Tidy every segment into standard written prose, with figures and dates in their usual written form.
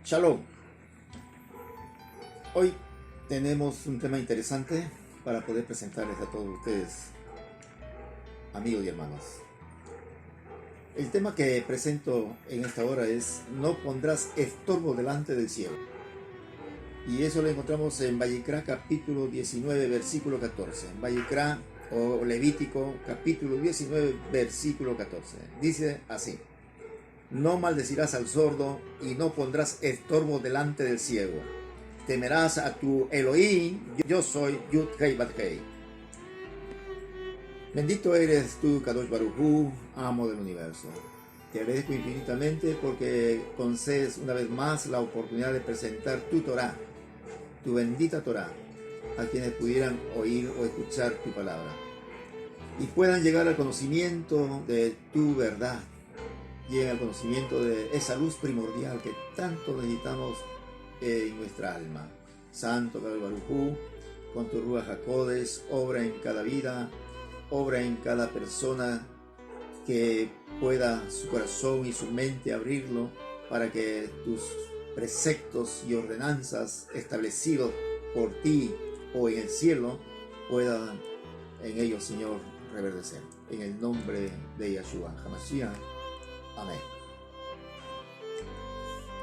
Shalom. Hoy tenemos un tema interesante para poder presentarles a todos ustedes, amigos y hermanos. El tema que presento en esta hora es: no pondrás estorbo delante del cielo. Y eso lo encontramos en Vallecra capítulo 19 versículo 14. Vallecra o Levítico capítulo 19 versículo 14. Dice así: no maldecirás al sordo y no pondrás estorbo delante del ciego. Temerás a tu Elohim, yo soy Yud-Hei Bat-Hei. Bendito eres tú, Kadosh Baruj Hu, amo del universo. Te agradezco infinitamente porque concedes una vez más la oportunidad de presentar tu Torah, tu bendita Torah, a quienes pudieran oír o escuchar tu palabra y puedan llegar al conocimiento de tu verdad. Llega al conocimiento de esa luz primordial que tanto necesitamos en nuestra alma. Santo Kadosh Baruj Hu, con tu Ruach HaKodesh, obra en cada vida, obra en cada persona, que pueda su corazón y su mente abrirlo para que tus preceptos y ordenanzas establecidos por ti o en el cielo puedan en ellos, Señor, reverdecer. En el nombre de Yahshua HaMashiach. Amén.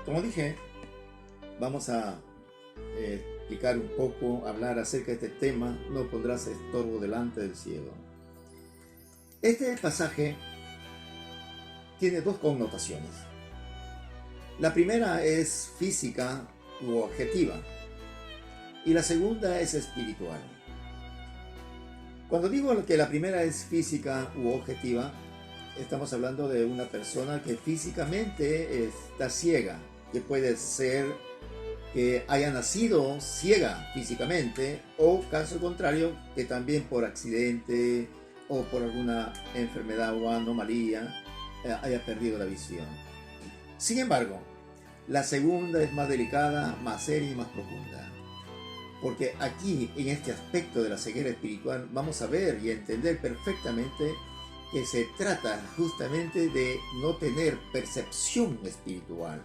Como dije, vamos a explicar un poco, hablar acerca de este tema: no pondrás estorbo delante del cielo. Este pasaje tiene dos connotaciones. La primera es física u objetiva y la segunda es espiritual. Cuando digo que la primera es física u objetiva, estamos hablando de una persona que físicamente está ciega, que puede ser que haya nacido ciega físicamente, o caso contrario, que también por accidente o por alguna enfermedad o anomalía haya perdido la visión. Sin embargo, la segunda es más delicada, más seria y más profunda. Porque aquí, en este aspecto de la ceguera espiritual, vamos a ver y entender perfectamente que se trata justamente de no tener percepción espiritual,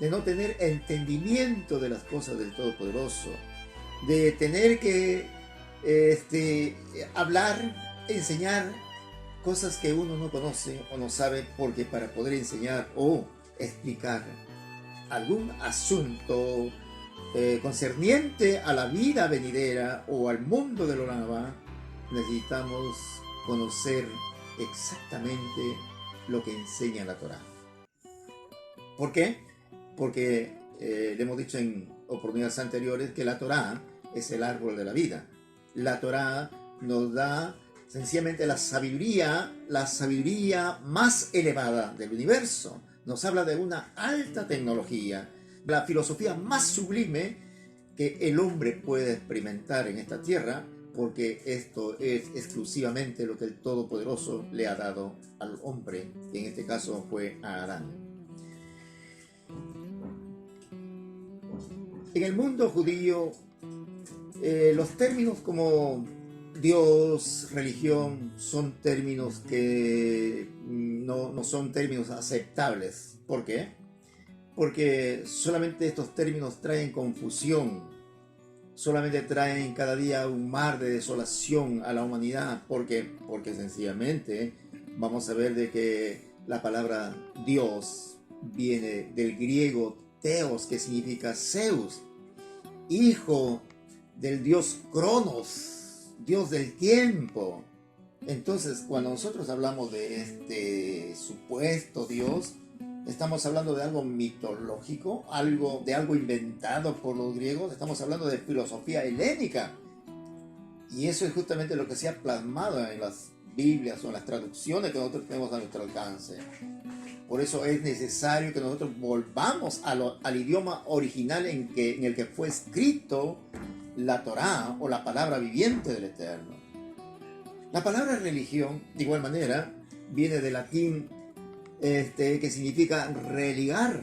de no tener entendimiento de las cosas del Todopoderoso, de tener que hablar, enseñar cosas que uno no conoce o no sabe, porque para poder enseñar o explicar algún asunto concerniente a la vida venidera o al mundo del Olam Abba, necesitamos conocer exactamente lo que enseña la Torah. ¿Por qué? Porque le hemos dicho en oportunidades anteriores que la Torah es el árbol de la vida. La Torah nos da sencillamente la sabiduría más elevada del universo. Nos habla de una alta tecnología, la filosofía más sublime que el hombre puede experimentar en esta tierra, porque esto es exclusivamente lo que el Todopoderoso le ha dado al hombre, que en este caso fue a Adán. En el mundo judío, los términos como Dios, religión, son términos que no son términos aceptables. ¿Por qué? Porque solamente estos términos traen confusión, solamente traen cada día un mar de desolación a la humanidad. ¿Por qué? Porque sencillamente vamos a ver de que la palabra Dios viene del griego Theos, que significa Zeus, hijo del dios Cronos, dios del tiempo. Entonces, cuando nosotros hablamos de este supuesto Dios, estamos hablando de algo mitológico, de algo inventado por los griegos. Estamos hablando de filosofía helénica. Y eso es justamente lo que se ha plasmado en las Biblias o en las traducciones que nosotros tenemos a nuestro alcance. Por eso es necesario que nosotros volvamos al idioma original en el que fue escrito la Torá, o la palabra viviente del Eterno. La palabra religión, de igual manera, viene del latín que significa religar.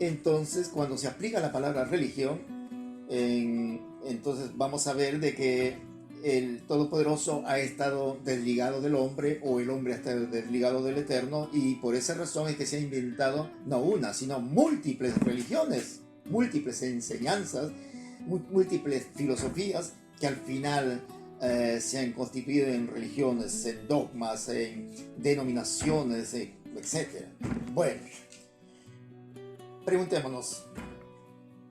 Entonces, cuando se aplica la palabra religión, entonces vamos a ver de que el Todopoderoso ha estado desligado del hombre o el hombre ha estado desligado del Eterno, y por esa razón es que se ha inventado no una, sino múltiples religiones, múltiples enseñanzas, múltiples filosofías que al final se han constituido en religiones, en dogmas, en denominaciones, etc. Bueno, preguntémonos,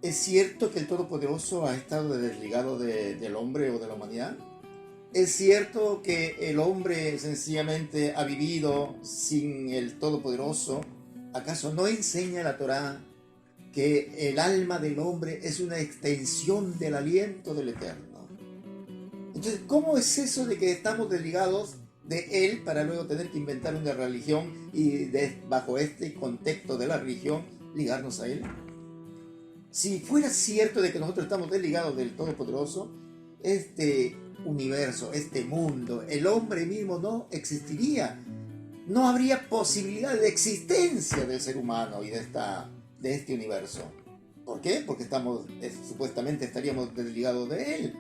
¿es cierto que el Todopoderoso ha estado desligado del hombre o de la humanidad? ¿Es cierto que el hombre sencillamente ha vivido sin el Todopoderoso? ¿Acaso no enseña la Torá que el alma del hombre es una extensión del aliento del Eterno? Entonces, ¿cómo es eso de que estamos desligados de Él para luego tener que inventar una religión y bajo este contexto de la religión ligarnos a Él? Si fuera cierto de que nosotros estamos desligados del Todopoderoso, este universo, este mundo, el hombre mismo no existiría. No habría posibilidad de existencia del ser humano y de este universo. ¿Por qué? Porque supuestamente estaríamos desligados de él.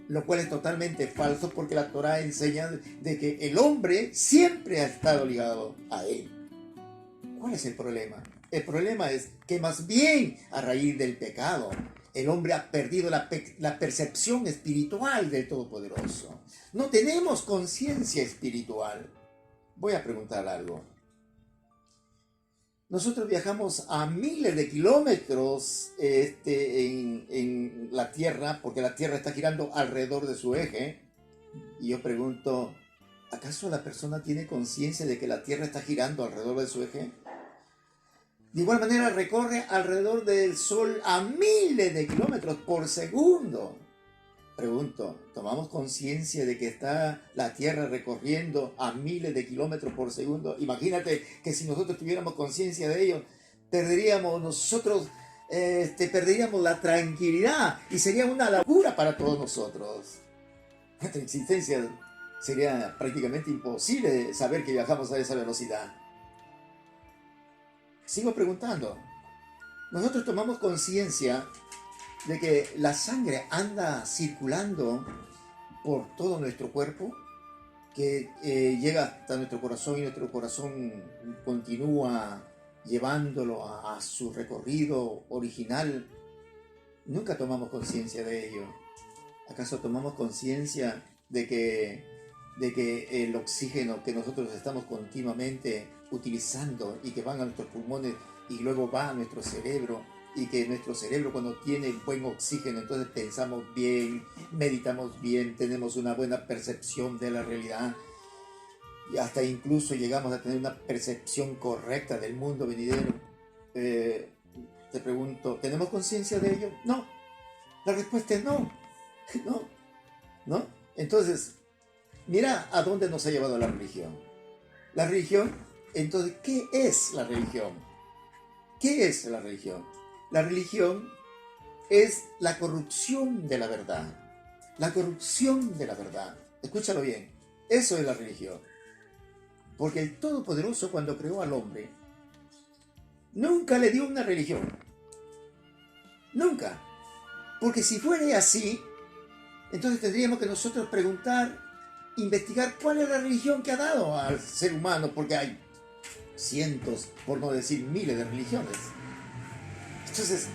Lo cual es totalmente falso, porque la Torá enseña de que el hombre siempre ha estado ligado a él. ¿Cuál es el problema? El problema es que más bien a raíz del pecado, el hombre ha perdido la percepción espiritual del Todopoderoso. No tenemos conciencia espiritual. Voy a preguntar algo. Nosotros viajamos a miles de kilómetros en la Tierra, porque la Tierra está girando alrededor de su eje. Y yo pregunto, ¿acaso la persona tiene conciencia de que la Tierra está girando alrededor de su eje? De igual manera recorre alrededor del Sol a miles de kilómetros por segundo. Pregunto, ¿tomamos conciencia de que está la Tierra recorriendo a miles de kilómetros por segundo? Imagínate que si nosotros tuviéramos conciencia de ello, perderíamos la tranquilidad y sería una locura para todos nosotros. Nuestra existencia sería prácticamente imposible saber que viajamos a esa velocidad. Sigo preguntando, ¿nosotros tomamos conciencia de que la sangre anda circulando por todo nuestro cuerpo, que llega hasta nuestro corazón y nuestro corazón continúa llevándolo a su recorrido original? Nunca tomamos conciencia de ello. ¿Acaso tomamos conciencia de que el oxígeno que nosotros estamos continuamente utilizando y que van a nuestros pulmones y luego va a nuestro cerebro, y que nuestro cerebro, cuando tiene buen oxígeno, entonces pensamos bien, meditamos bien, tenemos una buena percepción de la realidad y hasta incluso llegamos a tener una percepción correcta del mundo venidero? Te pregunto, ¿tenemos conciencia de ello? No. La respuesta es no. No. Entonces, mira a dónde nos ha llevado la religión. La religión, entonces, ¿qué es la religión? ¿Qué es la religión? La religión es la corrupción de la verdad. La corrupción de la verdad. Escúchalo bien. Eso es la religión. Porque el Todopoderoso, cuando creó al hombre, nunca le dio una religión. Nunca. Porque si fuera así, entonces tendríamos que nosotros preguntar, investigar cuál es la religión que ha dado al ser humano, porque hay cientos, por no decir miles de religiones. Entonces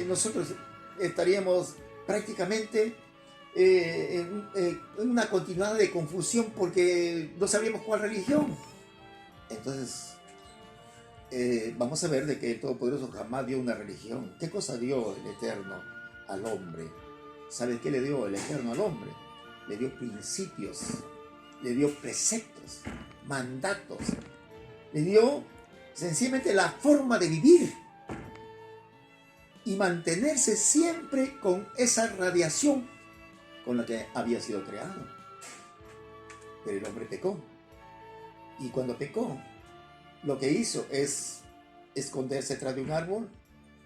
nosotros estaríamos prácticamente en una continuada de confusión, porque no sabríamos cuál religión. Entonces, vamos a ver de que el Todopoderoso jamás dio una religión. ¿Qué cosa dio el Eterno al hombre? ¿Sabes qué le dio el Eterno al hombre? Le dio principios, le dio preceptos, mandatos, le dio sencillamente la forma de vivir y mantenerse siempre con esa radiación con la que había sido creado. Pero el hombre pecó. Y cuando pecó, lo que hizo es esconderse tras de un árbol,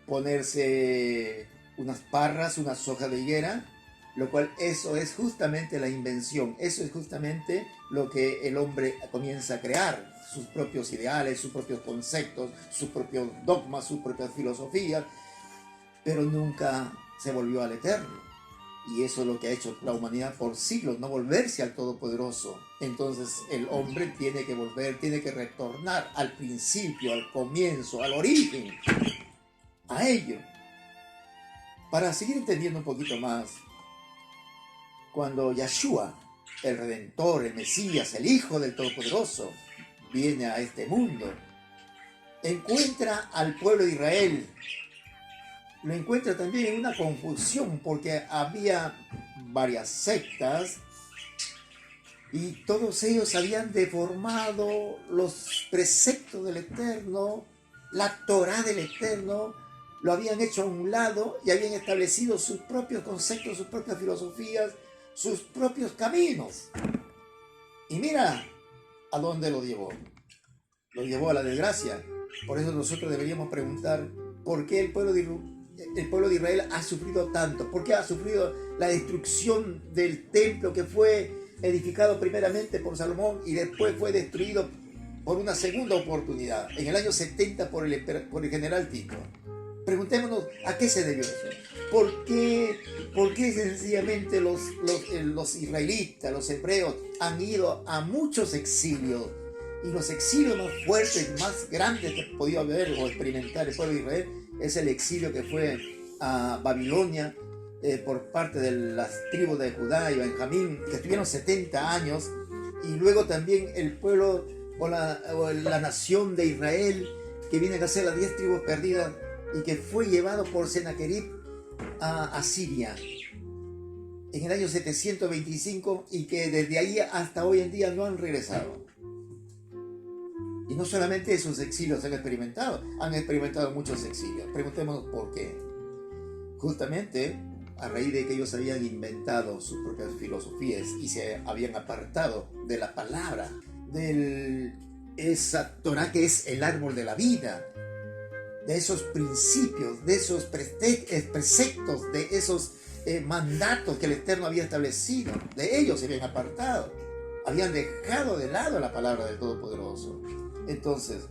ponerse unas parras, unas hojas de higuera, lo cual eso es justamente la invención, eso es justamente lo que el hombre comienza a crear, sus propios ideales, sus propios conceptos, sus propios dogmas, sus propias filosofías, pero nunca se volvió al Eterno. Y eso es lo que ha hecho la humanidad por siglos, no volverse al Todopoderoso. Entonces el hombre tiene que volver, tiene que retornar al principio, al comienzo, al origen, a ello. Para seguir entendiendo un poquito más, cuando Yeshua, el Redentor, el Mesías, el Hijo del Todopoderoso, viene a este mundo, encuentra al pueblo de Israel, lo encuentra también en una confusión porque había varias sectas y todos ellos habían deformado los preceptos del Eterno, la Torá del Eterno, lo habían hecho a un lado y habían establecido sus propios conceptos, sus propias filosofías, sus propios caminos. Y mira a dónde lo llevó. Lo llevó a la desgracia. Por eso nosotros deberíamos preguntar por qué el pueblo de Israel ha sufrido tanto, por qué ha sufrido la destrucción del templo que fue edificado primeramente por Salomón y después fue destruido por una segunda oportunidad en el año 70 por el general Tito. Preguntémonos a qué se debió eso. ¿Por qué sencillamente los israelitas, los hebreos, han ido a muchos exilios? Y los exilios más fuertes, más grandes que podía haber o experimentar el pueblo de Israel es el exilio que fue a Babilonia por parte de las tribus de Judá y Benjamín, que estuvieron 70 años, y luego también el pueblo o la nación de Israel, que vienen a ser las 10 tribus perdidas y que fue llevado por Sennacherib a Siria en el año 725 y que desde ahí hasta hoy en día no han regresado. Y no solamente esos exilios han experimentado muchos exilios. Preguntémonos por qué. Justamente a raíz de que ellos habían inventado sus propias filosofías y se habían apartado de la palabra, de esa Torah que es el árbol de la vida, de esos principios, de esos preceptos, de esos mandatos que el Eterno había establecido. De ellos se habían apartado. Habían dejado de lado la palabra del Todopoderoso. Entonces,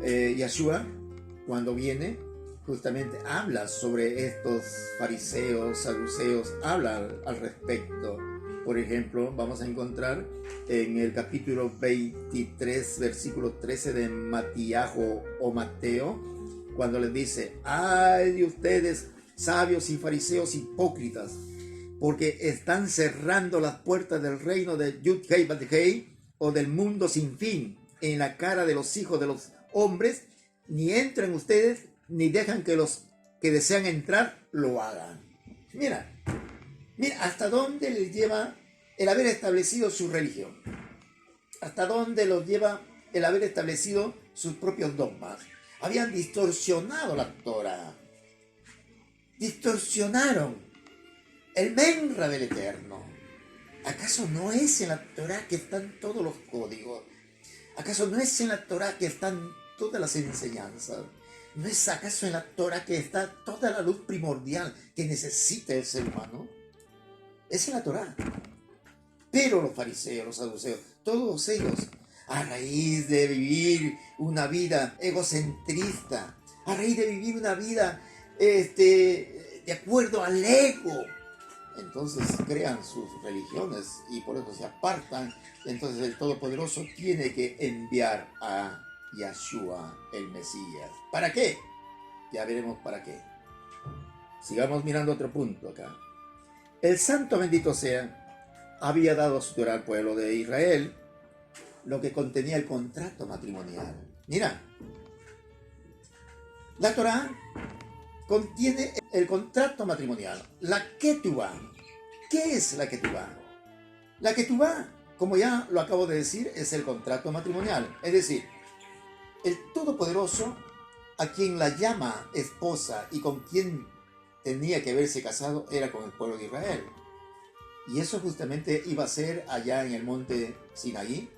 Yeshua, cuando viene, justamente habla sobre estos fariseos, saduceos, habla al respecto. Por ejemplo, vamos a encontrar en el capítulo 23, versículo 13 de Matíajo o Mateo, cuando les dice: ¡ay de ustedes, sabios y fariseos hipócritas! Porque están cerrando las puertas del reino de Yud-Hei Bat-Hei, o del mundo sin fin, en la cara de los hijos de los hombres, ni entran ustedes, ni dejan que los que desean entrar lo hagan. Mira hasta dónde les lleva el haber establecido su religión, hasta dónde los lleva el haber establecido sus propios dogmas. Habían distorsionado la Torah, distorsionaron el Menra del Eterno. ¿Acaso no es en la Torah que están todos los códigos? ¿Acaso no es en la Torah que están todas las enseñanzas? ¿No es acaso en la Torah que está toda la luz primordial que necesita el ser humano? Es en la Torah. Pero los fariseos, los saduceos, todos ellos, a raíz de vivir una vida egocentrista, a raíz de vivir una vida de acuerdo al ego, entonces crean sus religiones y por eso se apartan. Entonces el Todopoderoso tiene que enviar a Yeshua, el Mesías. ¿Para qué? Ya veremos para qué. Sigamos mirando otro punto acá. El Santo bendito sea había dado su Torah al pueblo de Israel, lo que contenía el contrato matrimonial. Mira, la Torah contiene el contrato matrimonial, la Ketubá. ¿Qué es la Ketubá? La Ketubá, como ya lo acabo de decir, es el contrato matrimonial. Es decir, el Todopoderoso, a quien la llama esposa y con quien tenía que haberse casado, era con el pueblo de Israel. Y eso justamente iba a ser allá en el monte Sinaí.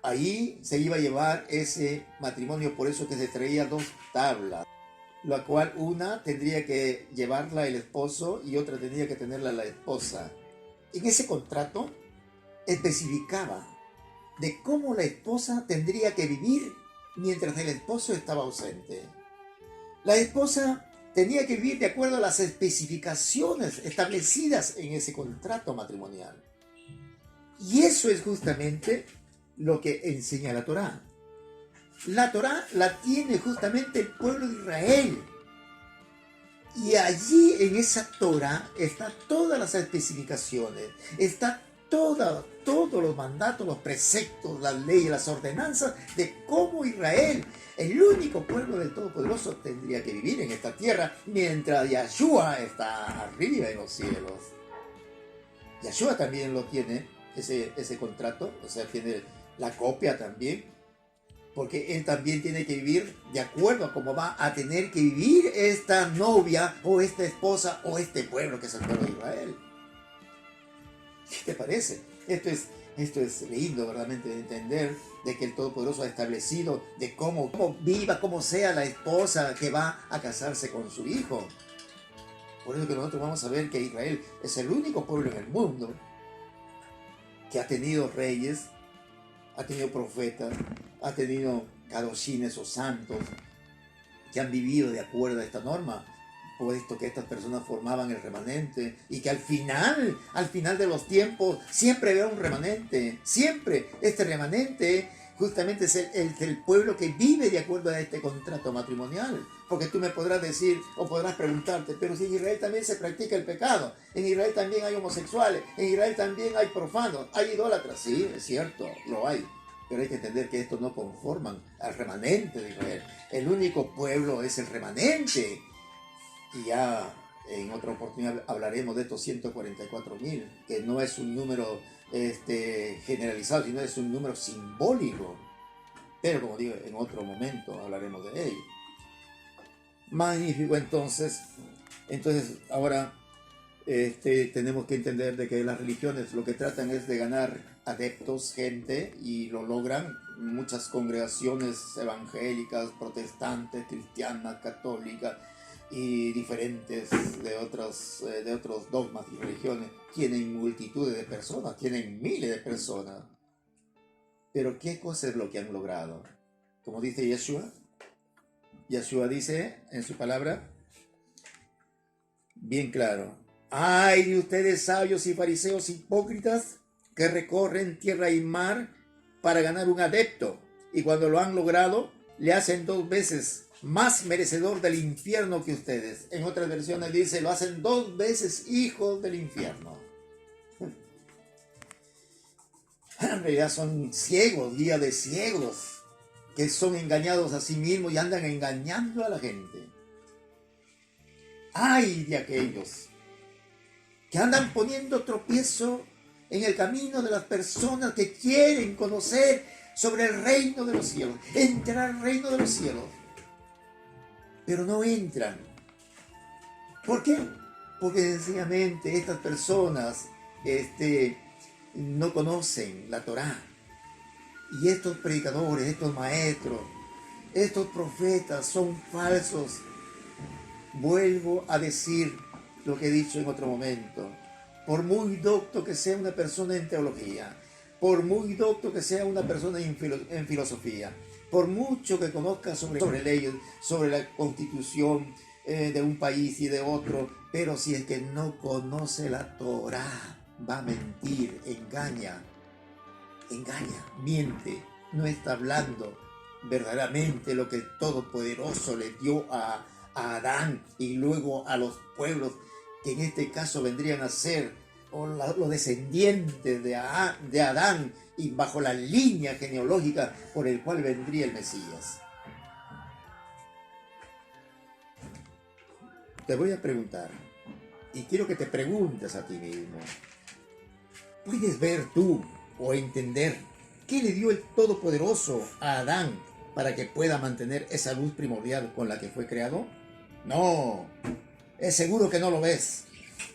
Ahí se iba a llevar ese matrimonio, por eso que se traía 2 tablas, la cual una tendría que llevarla el esposo y otra tendría que tenerla la esposa. En ese contrato especificaba de cómo la esposa tendría que vivir mientras el esposo estaba ausente. La esposa tenía que vivir de acuerdo a las especificaciones establecidas en ese contrato matrimonial. Y eso es justamente lo que enseña la Torá. La Torá la tiene justamente el pueblo de Israel. Y allí en esa Torá están todas las especificaciones, está todos los mandatos, los preceptos, las leyes, las ordenanzas de cómo Israel, el único pueblo del Todopoderoso, tendría que vivir en esta tierra mientras Yahshua está arriba en los cielos. Yahshua también lo tiene, ese contrato, o sea, tiene la copia también, porque él también tiene que vivir de acuerdo a cómo va a tener que vivir esta novia o esta esposa o este pueblo que es el pueblo de Israel. ¿Qué te parece? Esto es lindo verdaderamente de entender, de que el Todopoderoso ha establecido de cómo viva, cómo sea la esposa que va a casarse con su hijo. Por eso que nosotros vamos a ver que Israel es el único pueblo en el mundo que ha tenido reyes, ha tenido profetas, ha tenido kadoshines o santos que han vivido de acuerdo a esta norma, puesto que estas personas formaban el remanente y que al final de los tiempos, siempre habrá un remanente, siempre este remanente justamente es el pueblo que vive de acuerdo a este contrato matrimonial. Porque tú me podrás decir o podrás preguntarte, pero si en Israel también se practica el pecado, en Israel también hay homosexuales, en Israel también hay profanos, hay idólatras. Sí, es cierto, lo hay. Pero hay que entender que estos no conforman al remanente de Israel. El único pueblo es el remanente. Y ya en otra oportunidad hablaremos de estos 144,000, que no es un número generalizado, sino es un número simbólico. Pero como digo, en otro momento hablaremos de ello. Magnífico, entonces ahora tenemos que entender de que las religiones lo que tratan es de ganar adeptos, gente, y lo logran. Muchas congregaciones evangélicas, protestantes, cristianas, católicas y diferentes de otros dogmas y religiones tienen multitudes de personas, tienen miles de personas. Pero ¿qué cosa es lo que han logrado? Como dice Yeshua dice en su palabra, bien claro: ¡ay de ustedes sabios y fariseos hipócritas que recorren tierra y mar para ganar un adepto, y cuando lo han logrado le hacen 2 veces más merecedor del infierno que ustedes! En otras versiones dice, lo hacen 2 veces hijos del infierno. En realidad son ciegos, guía de ciegos, que son engañados a sí mismos y andan engañando a la gente. ¡Ay de aquellos que andan poniendo tropiezo en el camino de las personas que quieren conocer sobre el reino de los cielos, entrar al reino de los cielos, pero no entran? ¿Por qué? Porque sencillamente estas personas no conocen la Torá. Y estos predicadores, estos maestros, estos profetas son falsos. Vuelvo a decir lo que he dicho en otro momento. Por muy docto que sea una persona en teología, por muy docto que sea una persona en filosofía, por mucho que conozca sobre leyes, sobre la constitución de un país y de otro, pero si es que no conoce la Torá, va a mentir, engaña, miente, no está hablando verdaderamente lo que el Todopoderoso le dio a Adán y luego a los pueblos que en este caso vendrían a ser los descendientes de Adán y bajo la línea genealógica por el cual vendría el Mesías. Te voy a preguntar, y quiero que te preguntes a ti mismo, ¿puedes ver tú o entender qué le dio el Todopoderoso a Adán para que pueda mantener esa luz primordial con la que fue creado? No, es seguro que no lo ves.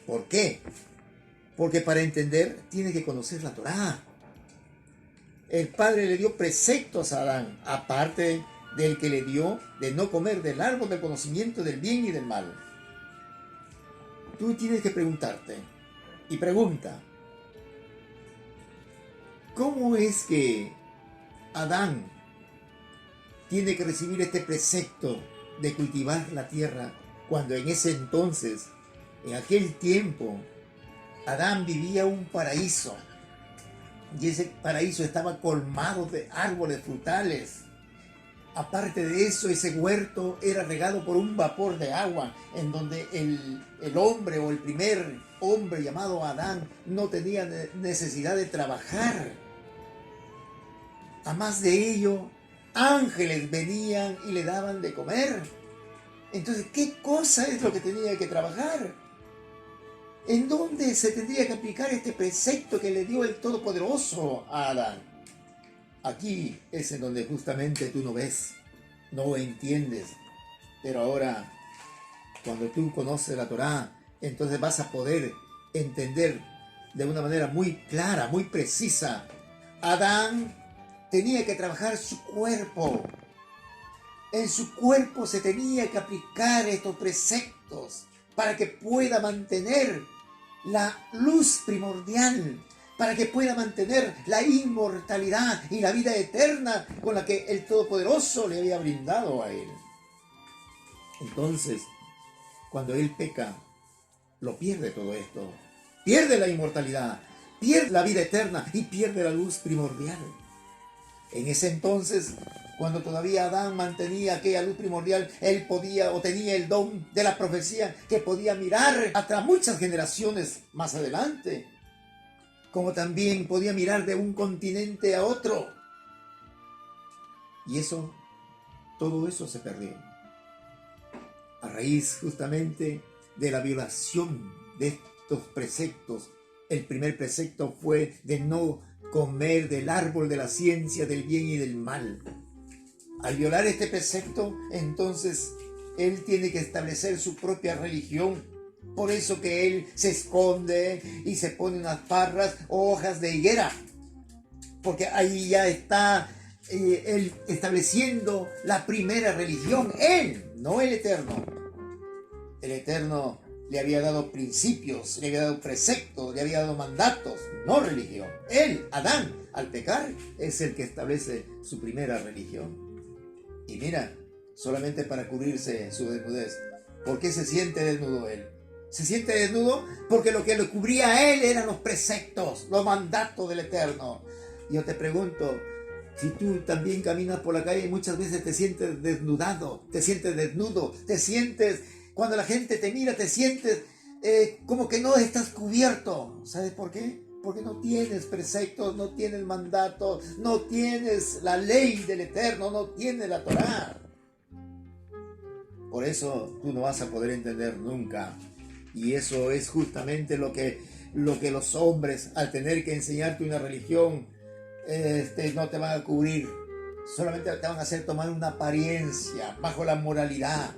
¿Por qué? Porque para entender tiene que conocer la Torá. El Padre le dio preceptos a Adán, aparte del que le dio de no comer del árbol del conocimiento del bien y del mal. Tú tienes que preguntarte, y pregunta, ¿cómo es que Adán tiene que recibir este precepto de cultivar la tierra cuando en ese entonces, en aquel tiempo, Adán vivía un paraíso. Y ese paraíso estaba colmado de árboles frutales. Aparte de eso, ese huerto era regado por un vapor de agua, en donde el hombre o el primer hombre llamado Adán no tenía necesidad de trabajar. Además de ello, ángeles venían y le daban de comer. Entonces, ¿qué cosa es lo que tenía que trabajar? ¿En dónde se tendría que aplicar este precepto que le dio el Todopoderoso a Adán? Aquí es en donde justamente tú no ves, no entiendes. Pero ahora, cuando tú conoces la Torá, entonces vas a poder entender de una manera muy clara, muy precisa. Adán tenía que trabajar su cuerpo. En su cuerpo se tenía que aplicar estos preceptos para que pueda mantener la luz primordial, para que pueda mantener la inmortalidad y la vida eterna con la que el Todopoderoso le había brindado a él. Entonces, cuando él peca, lo pierde todo esto. Pierde la inmortalidad, pierde la vida eterna y pierde la luz primordial. En ese entonces, cuando todavía Adán mantenía aquella luz primordial, él podía o tenía el don de la profecía que podía mirar hasta muchas generaciones más adelante, como también podía mirar de un continente a otro. Y eso, todo eso se perdió a raíz justamente de la violación de estos preceptos. El primer precepto fue de no comer del árbol de la ciencia del bien y del mal. Al violar este precepto, entonces él tiene que establecer su propia religión. Por eso que él se esconde y se pone unas parras o hojas de higuera, porque ahí ya está él estableciendo la primera religión. Él, no el Eterno. El Eterno le había dado principios, le había dado preceptos, le había dado mandatos, no religión. Él, Adán, al pecar, es el que establece su primera religión. Y mira, solamente para cubrirse su desnudez. ¿Por qué se siente desnudo él? Se siente desnudo porque lo que lo cubría a él eran los preceptos, los mandatos del Eterno. Yo te pregunto, si tú también caminas por la calle y muchas veces te sientes desnudado, te sientes desnudo, te sientes, cuando la gente te mira, te sientes como que no estás cubierto. ¿Sabes por qué? Porque no tienes preceptos, no tienes mandatos, no tienes la ley del Eterno, no tienes la Torá. Por eso tú no vas a poder entender nunca. Y eso es justamente lo que los hombres, al tener que enseñarte una religión, no te van a cubrir. Solamente te van a hacer tomar una apariencia bajo la moralidad.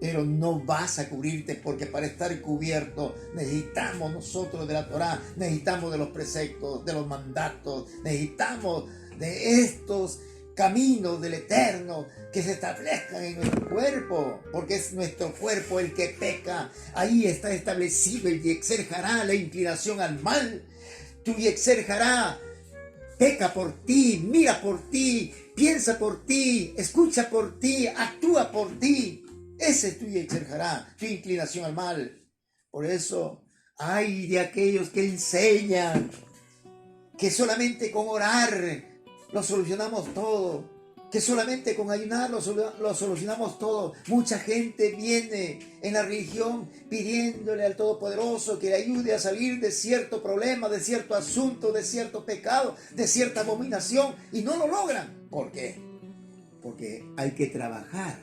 Pero no vas a cubrirte, porque para estar cubierto necesitamos nosotros de la Torá, necesitamos de los preceptos, de los mandatos, necesitamos de estos caminos del Eterno que se establezcan en nuestro cuerpo, porque es nuestro cuerpo el que peca. Ahí está establecido el Yetzer Hará, la inclinación al mal. Tu Yetzer Hará peca por ti, mira por ti, piensa por ti, escucha por ti, actúa por ti. Ese es tu Yetzer Hará, tu inclinación al mal. Por eso, ay de aquellos que enseñan que solamente con orar lo solucionamos todo, que solamente con ayunar lo solucionamos todo. Mucha gente viene en la religión pidiéndole al Todopoderoso que le ayude a salir de cierto problema, de cierto asunto, de cierto pecado, de cierta abominación, y no lo logran. ¿Por qué? Porque hay que trabajar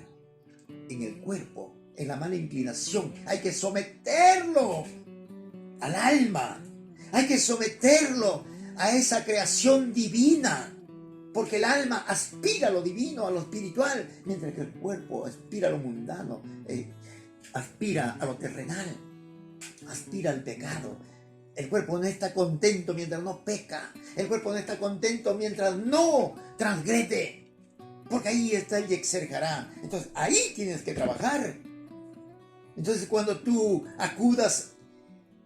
en el cuerpo, en la mala inclinación. Hay que someterlo al alma, hay que someterlo a esa creación divina, porque el alma aspira a lo divino, a lo espiritual, mientras que el cuerpo aspira a lo mundano, aspira a lo terrenal, aspira al pecado. El cuerpo no está contento mientras no peca, el cuerpo no está contento mientras no transgrede, porque ahí está el Yetzer Hará. Entonces ahí tienes que trabajar. Entonces cuando tú acudas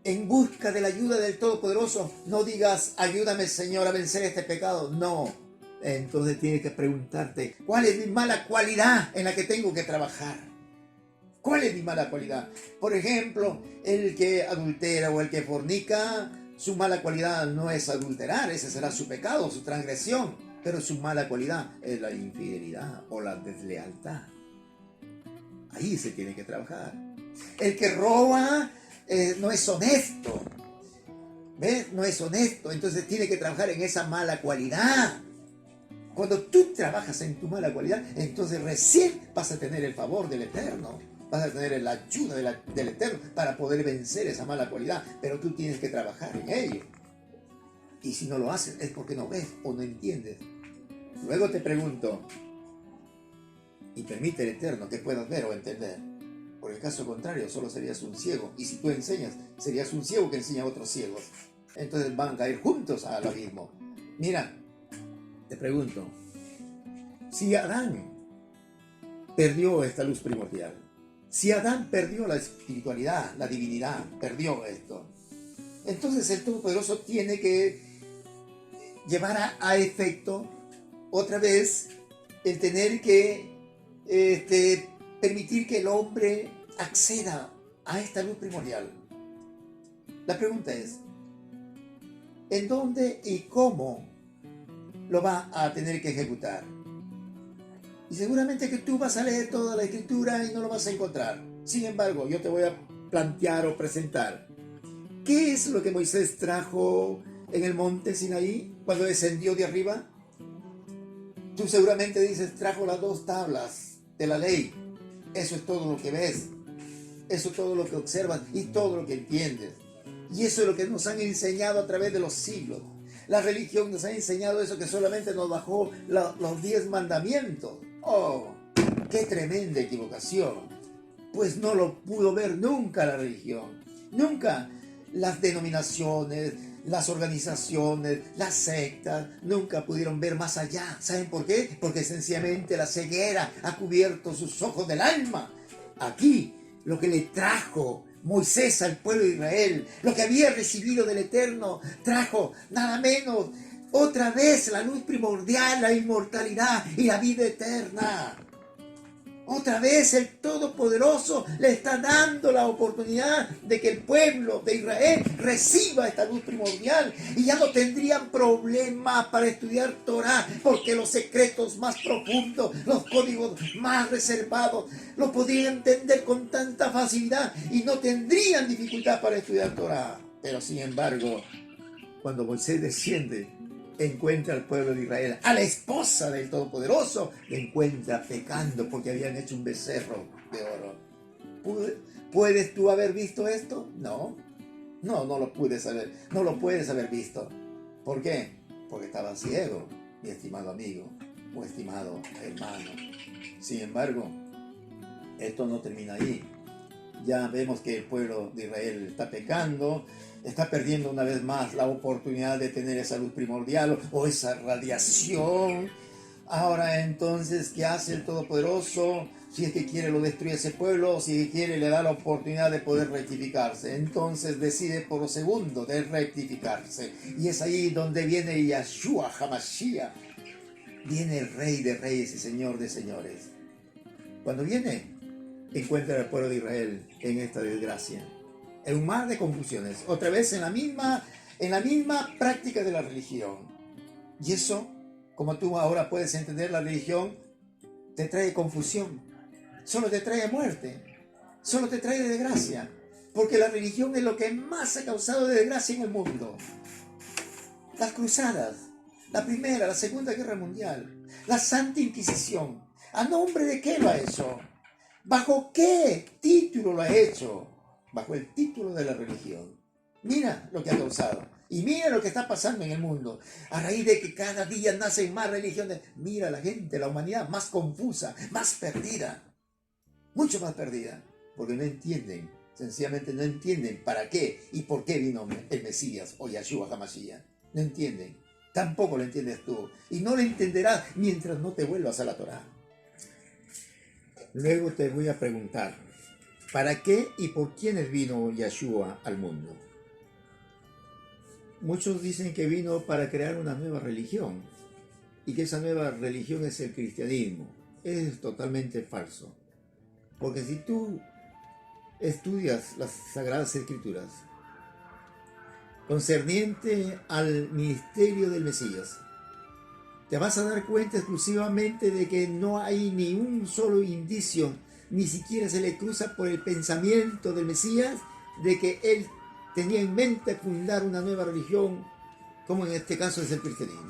en busca de la ayuda del Todopoderoso, no digas, ayúdame Señor a vencer este pecado. No. Entonces tienes que preguntarte, ¿cuál es mi mala cualidad en la que tengo que trabajar? ¿Cuál es mi mala cualidad? Por ejemplo, el que adultera o el que fornica, su mala cualidad no es adulterar, ese será su pecado, su transgresión, pero su mala cualidad es la infidelidad o la deslealtad. Ahí se tiene que trabajar. El que roba no es honesto, ¿ves? No es honesto, entonces tiene que trabajar en esa mala cualidad. Cuando tú trabajas en tu mala cualidad, entonces recién vas a tener el favor del Eterno. Vas a tener la ayuda del Eterno para poder vencer esa mala cualidad. Pero tú tienes que trabajar en ello. Y si no lo haces es porque no ves o no entiendes. Luego te pregunto, y permite el Eterno que puedas ver o entender. Por el caso contrario, solo serías un ciego. Y si tú enseñas, serías un ciego que enseña a otros ciegos. Entonces van a caer juntos al abismo. Mira, te pregunto, si Adán perdió esta luz primordial, si Adán perdió la espiritualidad, la divinidad, perdió esto, entonces el Todopoderoso tiene que llevar a efecto otra vez el tener que permitir que el hombre acceda a esta luz primordial. La pregunta es, ¿en dónde y cómo lo va a tener que ejecutar? Y seguramente que tú vas a leer toda la escritura y no lo vas a encontrar. Sin embargo, yo te voy a plantear o presentar. ¿Qué es lo que Moisés trajo en el monte Sinaí cuando descendió de arriba? Tú seguramente dices, trajo las 2 tablas de la ley. Eso es todo lo que ves. Eso es todo lo que observas y todo lo que entiendes. Y eso es lo que nos han enseñado a través de los siglos. La religión nos ha enseñado eso, que solamente nos bajó los 10 mandamientos. ¡Oh! ¡Qué tremenda equivocación! Pues no lo pudo ver nunca la religión. Nunca las denominaciones, las organizaciones, las sectas, nunca pudieron ver más allá. ¿Saben por qué? Porque sencillamente la ceguera ha cubierto sus ojos del alma. Aquí, lo que le trajo Moisés al pueblo de Israel, lo que había recibido del Eterno, trajo nada menos otra vez la luz primordial, la inmortalidad y la vida eterna. Otra vez el Todopoderoso le está dando la oportunidad de que el pueblo de Israel reciba esta luz primordial y ya no tendrían problema para estudiar Torah, porque los secretos más profundos, los códigos más reservados, los podrían entender con tanta facilidad y no tendrían dificultad para estudiar Torah. Pero sin embargo, cuando Moisés desciende, encuentra al pueblo de Israel, a la esposa del Todopoderoso, le encuentra pecando porque habían hecho un becerro de oro. ¿Puedes tú haber visto esto? No, no lo puedes saber, no lo puedes haber visto. ¿Por qué? Porque estaba ciego, mi estimado amigo o estimado hermano. Sin embargo, esto no termina ahí. Ya vemos que el pueblo de Israel está pecando, está perdiendo una vez más la oportunidad de tener esa luz primordial o esa radiación. Ahora entonces, ¿qué hace el Todopoderoso? Si es que quiere, lo destruye ese pueblo, o si quiere, le da la oportunidad de poder rectificarse. Entonces decide por lo segundo de rectificarse. Y es ahí donde viene Yahshua HaMashiach. Viene el Rey de Reyes y Señor de Señores. Cuando viene, encuentra al pueblo de Israel en esta desgracia, en un mar de confusiones, otra vez en la misma práctica de la religión. Y eso, como tú ahora puedes entender, la religión te trae confusión, solo te trae muerte, solo te trae desgracia, porque la religión es lo que más ha causado desgracia en el mundo. Las cruzadas, la primera, la segunda guerra mundial, la Santa Inquisición, ¿a nombre de qué lo ha hecho? ¿Bajo qué título lo ha hecho? Bajo el título de la religión. Mira lo que ha causado. Y mira lo que está pasando en el mundo. A raíz de que cada día nacen más religiones. Mira la gente, la humanidad más confusa, más perdida. Mucho más perdida. Porque no entienden. Sencillamente no entienden para qué y por qué vino el Mesías o Yahshua HaMashiach. No entienden. Tampoco lo entiendes tú. Y no lo entenderás mientras no te vuelvas a la Torah. Luego te voy a preguntar, ¿para qué y por quiénes vino Yahshua al mundo? Muchos dicen que vino para crear una nueva religión y que esa nueva religión es el cristianismo. Es totalmente falso. Porque si tú estudias las Sagradas Escrituras concerniente al ministerio del Mesías, te vas a dar cuenta exclusivamente de que no hay ni un solo indicio, ni siquiera se le cruza por el pensamiento del Mesías de que él tenía en mente fundar una nueva religión, como en este caso es el cristianismo.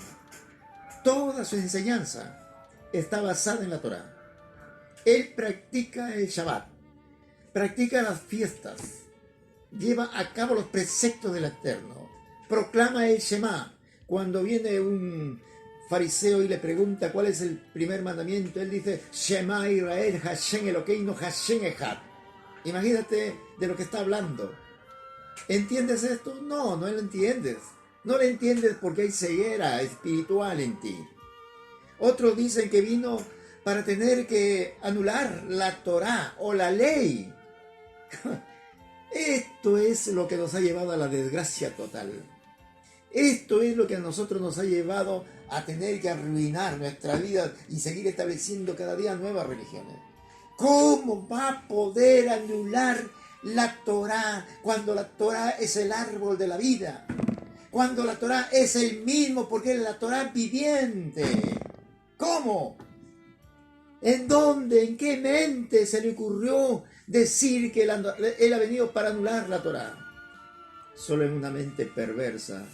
Toda su enseñanza está basada en la Torá. Él practica el Shabbat, practica las fiestas, lleva a cabo los preceptos del Eterno, proclama el Shema. Cuando viene un fariseo y le pregunta cuál es el primer mandamiento, él dice, Shema Israel, Hashem Elokeinu, Hashem Echad. Imagínate de lo que está hablando. ¿Entiendes esto? No, no lo entiendes. No lo entiendes porque hay ceguera espiritual en ti. Otros dicen que vino para tener que anular la Torá o la ley. Esto es lo que nos ha llevado a la desgracia total. Esto es lo que a nosotros nos ha llevado a tener que arruinar nuestra vida y seguir estableciendo cada día nuevas religiones. ¿Cómo va a poder anular la Torá cuando la Torá es el árbol de la vida? Cuando la Torá es el mismo, porque es la Torá viviente. ¿Cómo? ¿En dónde? ¿En qué mente se le ocurrió decir que él ha venido para anular la Torá? Solo en una mente perversa,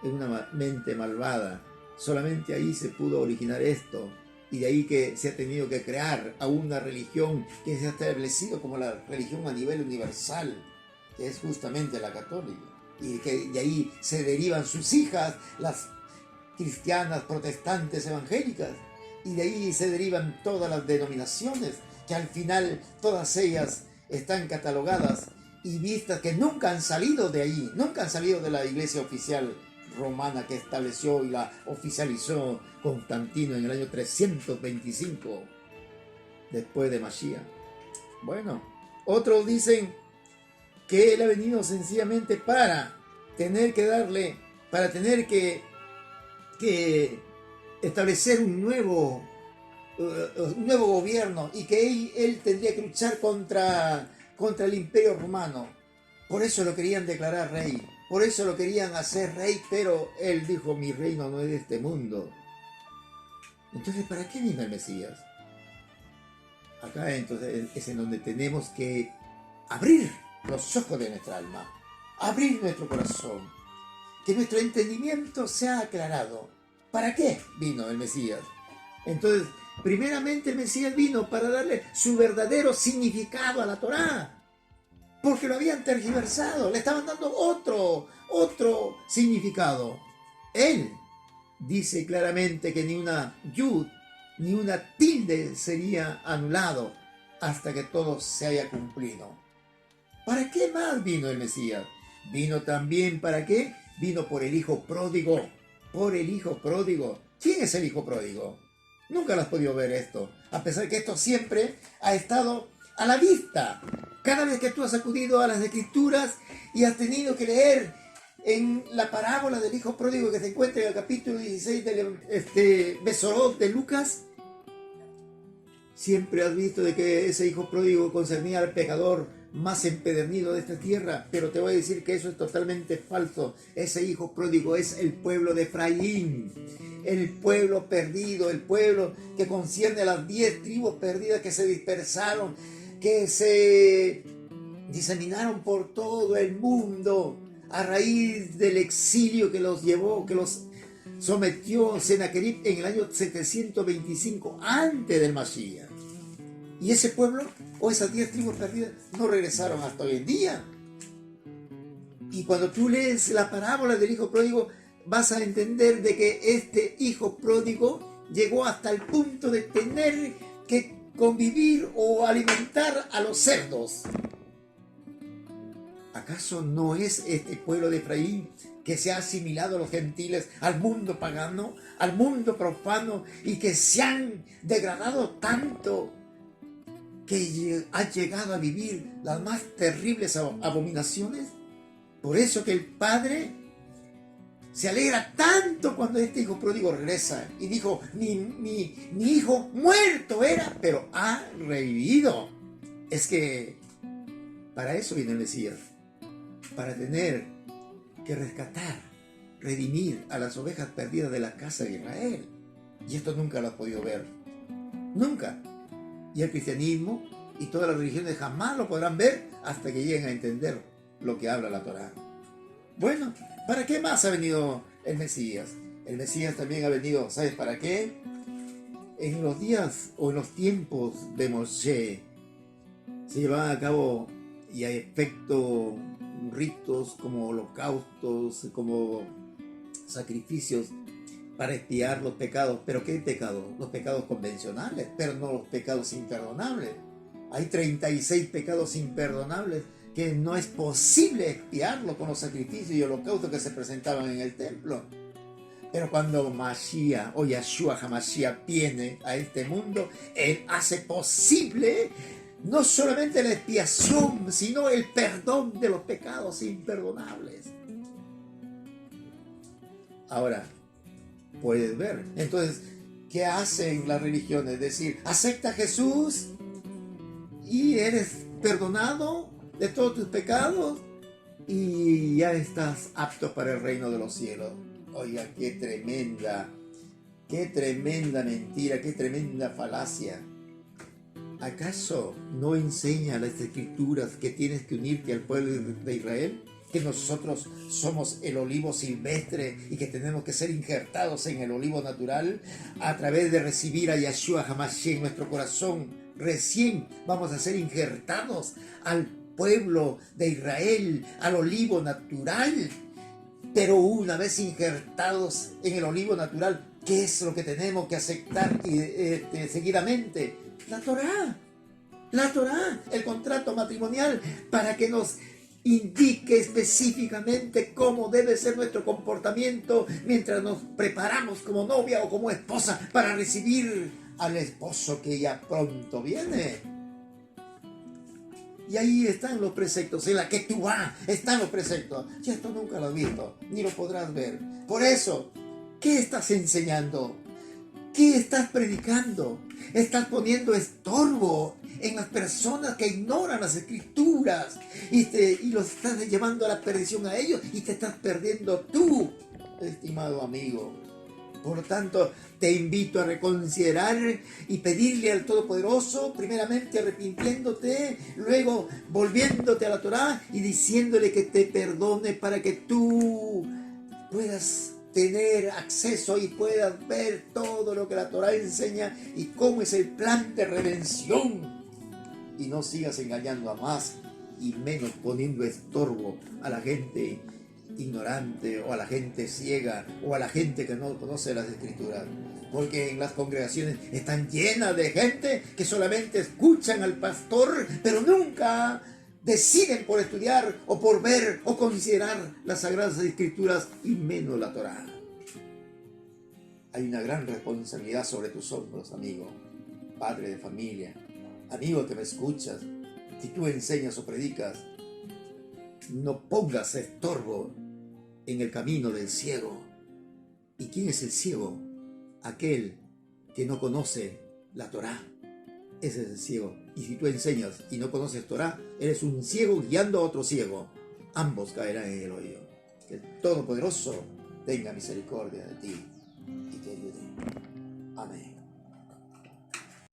en una mente malvada. Solamente ahí se pudo originar esto. Y de ahí que se ha tenido que crear a una religión que se ha establecido como la religión a nivel universal, que es justamente la católica. Y que de ahí se derivan sus hijas, las cristianas, protestantes, evangélicas. Y de ahí se derivan todas las denominaciones, que al final todas ellas están catalogadas y vistas que nunca han salido de ahí, nunca han salido de la iglesia oficial romana que estableció y la oficializó Constantino en el año 325 después de Mashiach. Bueno, otros dicen que él ha venido sencillamente para tener que establecer un nuevo gobierno y que él tendría que luchar contra el imperio romano. Por eso lo querían declarar rey, por eso lo querían hacer rey, pero él dijo, mi reino no es de este mundo. Entonces, ¿para qué vino el Mesías? Acá entonces es en donde tenemos que abrir los ojos de nuestra alma, abrir nuestro corazón, que nuestro entendimiento sea aclarado. ¿Para qué vino el Mesías? Entonces, primeramente el Mesías vino para darle su verdadero significado a la Torá, porque lo habían tergiversado, le estaban dando otro significado. Él dice claramente que ni una yud ni una tilde sería anulado hasta que todo se haya cumplido. ¿Para qué más vino el Mesías? Vino también, ¿para qué? Vino por el hijo pródigo. Por el hijo pródigo. ¿Quién es el hijo pródigo? Nunca lo has podido ver esto, a pesar que esto siempre ha estado a la vista. Cada vez que tú has acudido a las escrituras y has tenido que leer en la parábola del hijo pródigo que se encuentra en el capítulo 16 del Besorot de Lucas, siempre has visto de que ese hijo pródigo concernía al pecador más empedernido de esta tierra, pero te voy a decir que eso es totalmente falso. Ese hijo pródigo es el pueblo de Efraín, el pueblo perdido, el pueblo que concierne a las 10 tribus perdidas que se dispersaron, que se diseminaron por todo el mundo a raíz del exilio que los llevó, que los sometió Sennacherib en el año 725 antes del Mashiach. Y ese pueblo, o esas 10 tribus perdidas, no regresaron hasta hoy en día. Y cuando tú lees la parábola del hijo pródigo, vas a entender de que este hijo pródigo llegó hasta el punto de tener que convivir o alimentar a los cerdos. ¿Acaso no es este pueblo de Efraín que se ha asimilado a los gentiles, al mundo pagano, al mundo profano, y que se han degradado tanto que han llegado a vivir las más terribles abominaciones? Por eso que el Padre se alegra tanto cuando este hijo pródigo regresa y dijo, mi hijo muerto era, pero ha revivido. es que para eso viene el Mesías, para tener que rescatar, redimir a las ovejas perdidas de la casa de Israel. Y esto nunca lo has podido ver, nunca. Y el cristianismo y todas las religiones jamás lo podrán ver hasta que lleguen a entender lo que habla la Torá. Bueno, ¿para qué más ha venido el Mesías? El Mesías también ha venido, ¿sabes para qué? En los días o en los tiempos de Moshe se llevaban a cabo y a efecto ritos como holocaustos, como sacrificios para expiar los pecados. ¿Pero qué pecados? Los pecados convencionales, pero no los pecados imperdonables. Hay 36 pecados imperdonables que no es posible expiarlo con los sacrificios y holocaustos que se presentaban en el templo. Pero cuando Mashiach o Yahshua HaMashiach viene a este mundo, Él hace posible no solamente la expiación, sino el perdón de los pecados imperdonables. Ahora, puedes ver. Entonces, ¿qué hacen las religiones? Es decir, acepta a Jesús y eres perdonado de todos tus pecados y ya estás apto para el reino de los cielos. Oiga, qué tremenda mentira, qué tremenda falacia. ¿Acaso no enseña las Escrituras que tienes que unirte al pueblo de Israel? Que nosotros somos el olivo silvestre y que tenemos que ser injertados en el olivo natural a través de recibir a Yahshua HaMashiach en nuestro corazón. Recién vamos a ser injertados al pueblo de Israel, al olivo natural. Pero una vez injertados en el olivo natural, ¿qué es lo que tenemos que aceptar seguidamente? La Torá, el contrato matrimonial, para que nos indique específicamente cómo debe ser nuestro comportamiento mientras nos preparamos como novia o como esposa para recibir al esposo que ya pronto viene. Y ahí están los preceptos, en la Ketubá están los preceptos. Y esto nunca lo has visto, ni lo podrás ver. Por eso, ¿qué estás enseñando? ¿Qué estás predicando? Estás poniendo estorbo en las personas que ignoran las Escrituras y los estás llevando a la perdición a ellos y te estás perdiendo tú, estimado amigo. Por lo tanto, te invito a reconsiderar y pedirle al Todopoderoso, primeramente arrepintiéndote, luego volviéndote a la Torá y diciéndole que te perdone para que tú puedas tener acceso y puedas ver todo lo que la Torá enseña y cómo es el plan de redención. Y no sigas engañando a más y menos poniendo estorbo a la gente ignorante o a la gente ciega o a la gente que no conoce las Escrituras, porque en las congregaciones están llenas de gente que solamente escuchan al pastor pero nunca deciden por estudiar o por ver o considerar las Sagradas Escrituras y menos la Torá. Hay una gran responsabilidad sobre tus hombros, amigo, padre de familia, amigo que me escuchas. Si tú enseñas o predicas, no pongas estorbo en el camino del ciego. ¿Y quién es el ciego? Aquel que no conoce la Torá. Ese es el ciego. Y si tú enseñas y no conoces Torá, eres un ciego guiando a otro ciego. Ambos caerán en el hoyo. Que el Todopoderoso tenga misericordia de ti y te ayude. Amén.